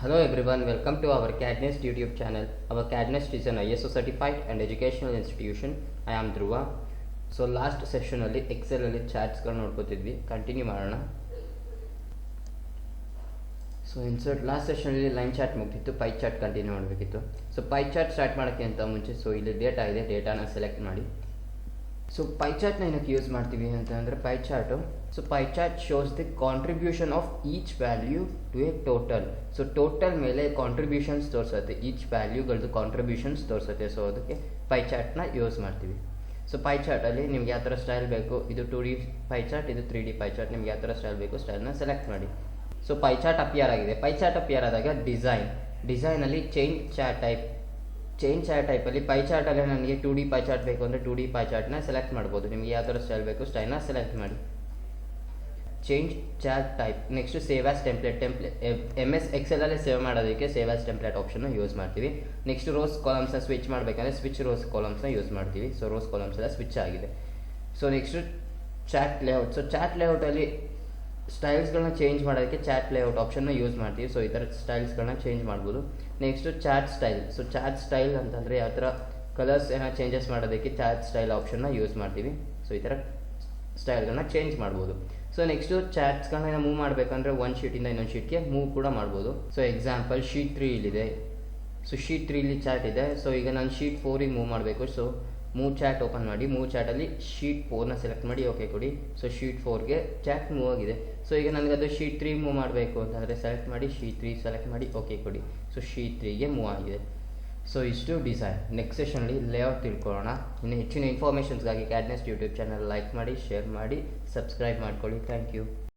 Hello everyone, welcome to our CAD NEST YouTube channel. Our CAD NEST is an ISO certified and educational institution. I am Dhruva. So last session ಅಲ್ಲಿ Excel ಅಲ್ಲಿ charts ಗಳನ್ನ ನೋಡ್ಕೊತಿದ್ವಿ. Continue ಮಾಡೋಣ. So insert last session ಅಲ್ಲಿ line chart ಮುಗಿದಿತ್ತು, pie chart continue ಮಾಡಬೇಕಿತ್ತು. So pie chart start ಮಾಡೋಕ್ಕೆ ಅಂತ ಮುಂಚೆ ಸೊ ಇಲ್ಲಿ ಡೇಟಾ ಇದೆ, ಡೇಟಾನ ಸೆಲೆಕ್ಟ್ ಮಾಡಿ. ಸೊ ಪೈ ಚಾರ್ಟ್ನ ಏನಕ್ಕೆ ಯೂಸ್ ಮಾಡ್ತೀವಿ ಅಂತಂದರೆ pie chart so pie chart shows the contribution of each value to a total. So total ಮೇಲೆ ಕಾಂಟ್ರಿಬ್ಯೂಷನ್ಸ್ ತೋರಿಸುತ್ತೆ, ಈಚ್ ವ್ಯಾಲ್ಯೂಗಳದ್ದು ಕಾಂಟ್ರಿಬ್ಯೂಷನ್ಸ್ ತೋರಿಸುತ್ತೆ. ಸೊ ಅದಕ್ಕೆ ಪೈ ಚಾರ್ಟ್ನ ಯೂಸ್ ಮಾಡ್ತೀವಿ. ಸೊ ಪೈ ಚಾರ್ಟಲ್ಲಿ ನಿಮ್ಗೆ ಯಾವ ಥರ ಸ್ಟೈಲ್ ಬೇಕು, ಇದು 2D ಪೈ ಚಾರ್ಟ್, ಇದು 3D ಪೈ ಚಾರ್ಟ್, ನಿಮ್ಗೆ ಯಾವ ಥರ ಸ್ಟೈಲ್ ಬೇಕು ಸ್ಟೈಲ್ನ ಸೆಲೆಕ್ಟ್ ಮಾಡಿ. ಸೊ ಪೈ ಚಾರ್ಟ್ ಅಪಿಯರ್ ಆಗಿದೆ. ಪೈ ಚಾರ್ಟ್ ಅಪಿಯರ್ ಆದಾಗ ಡಿಸೈನಲ್ಲಿ ಚೇಂಜ್ ಚಾರ್ಟ್ ಟೈಪಲ್ಲಿ ಪೈ ಚಾರ್ಟಲ್ಲಿ ನನಗೆ 2D ಪೈ ಚಾರ್ಟ್ ಬೇಕು ಅಂದರೆ 2D ಪೈ ಚಾರ್ಟ್ನ ಸೆಲೆಕ್ಟ್ ಮಾಡ್ಬೋದು. ನಿಮಗೆ ಯಾವ ಥರ ಸ್ಟೈಲ್ ಬೇಕು ಸ್ಟೈಲ್ನ ಸೆಲೆಕ್ಟ್ ಮಾಡಿ. Change chart type. Next save as template. MS ಎಕ್ಸೆಲಲ್ಲಿ ಸೇವ್ ಮಾಡೋದಕ್ಕೆ ಸೇವ್ ಆಸ್ ಟೆಂಪ್ಲೇಟ್ ಆಪ್ಷನ್ನ ಯೂಸ್ ಮಾಡ್ತೀವಿ. ನೆಕ್ಸ್ಟ್ ರೋಸ್ ಕಾಲಮ್ಸ್ನ ಸ್ವಿಚ್ ಮಾಡಬೇಕಂದ್ರೆ ಸ್ವಿಚ್ ರೋಸ್ ಕಾಲಮ್ಸ್ನ ಯೂಸ್ ಮಾಡ್ತೀವಿ. ಸೊ ರೋಸ್ ಕಾಲಮ್ಸ್ ಎಲ್ಲ ಸ್ವಿಚ್ ಆಗಿದೆ. So next chart layout. So chart ಲೇಔಟಲ್ಲಿ ಸ್ಟೈಲ್ಸ್ಗಳನ್ನ ಚೇಂಜ್ ಮಾಡೋದಕ್ಕೆ ಚಾರ್ಟ್ ಲೇಔಟ್ ಆಪ್ಷನ್ನ ಯೂಸ್ ಮಾಡ್ತೀವಿ. ಸೊ ಈ ಥರ ಸ್ಟೈಲ್ಸ್ಗಳನ್ನ ಚೇಂಜ್ ಮಾಡ್ಬೋದು. Next chart style. So chart style ಅಂತಂದರೆ ಯಾವ ಥರ ಕಲರ್ಸ್ ಏನೋ ಚೇಂಜಸ್ ಮಾಡೋದಕ್ಕೆ ಚಾರ್ಟ್ ಸ್ಟೈಲ್ ಆಪ್ಷನ್ನ ಯೂಸ್ ಮಾಡ್ತೀವಿ. ಸೊ ಈ ಥರ ಸ್ಟೈಲ್ಗಳನ್ನ ಚೇಂಜ್ ಮಾಡ್ಬೋದು. ಸೊ ನೆಕ್ಸ್ಟು ಚಾರ್ಟ್ಸ್ಗಳನ್ನ ಮೂವ್ ಮಾಡಬೇಕಂದ್ರೆ ಒಂದು ಶೀಟಿಂದ ಇನ್ನೊಂದು ಶೀಟ್ಗೆ ಮೂವ್ ಕೂಡ ಮಾಡ್ಬೋದು. ಸೊ ಎಕ್ಸಾಂಪಲ್ ಶೀಟ್ 3 ಇಲ್ಲಿದೆ. ಸೊ ಶೀಟ್ 3 ಇಲ್ಲಿ ಚಾರ್ಟ್ ಇದೆ. ಸೊ ಈಗ ನಾನು ಶೀಟ್ 4ಗೆ ಮೂವ್ ಮಾಡಬೇಕು. ಸೊ ಮೂವ್ ಚಾರ್ಟ್ ಓಪನ್ ಮಾಡಿ, ಮೂವ್ ಚಾರ್ಟಲ್ಲಿ ಶೀಟ್ 4ನ ಸೆಲೆಕ್ಟ್ ಮಾಡಿ ಓಕೆ ಕೊಡಿ. ಸೊ ಶೀಟ್ 4ಗೆ ಚಾರ್ಟ್ ಮೂವ್ ಆಗಿದೆ. ಸೊ ಈಗ ನನಗೆ ಅದು ಶೀಟ್ 3 ಮೂವ್ ಮಾಡಬೇಕು ಅಂತಂದರೆ ಸೆಲೆಕ್ಟ್ ಮಾಡಿ ಶೀಟ್ 3 ಸೆಲೆಕ್ಟ್ ಮಾಡಿ ಓಕೆ ಕೊಡಿ. ಸೊ ಶೀಟ್ 3ಗೆ ಮೂವ್ ಆಗಿದೆ. ಸೊ ಇಷ್ಟು ಡಿಸೈನ್. ನೆಕ್ಸ್ಟ್ ಸೆಷನಲ್ಲಿ ಲೇಔಟ್ ತಿಳ್ಕೊಳ್ಳೋಣ. ಇನ್ನು ಹೆಚ್ಚಿನ ಇನ್ಫಾರ್ಮೇಷನ್ಸ್ಗಾಗಿ CAD NEST YouTube channel like ಮಾಡಿ, ಶೇರ್ ಮಾಡಿ, ಸಬ್ಸ್ಕ್ರೈಬ್ ಮಾಡ್ಕೊಳ್ಳಿ. Thank you.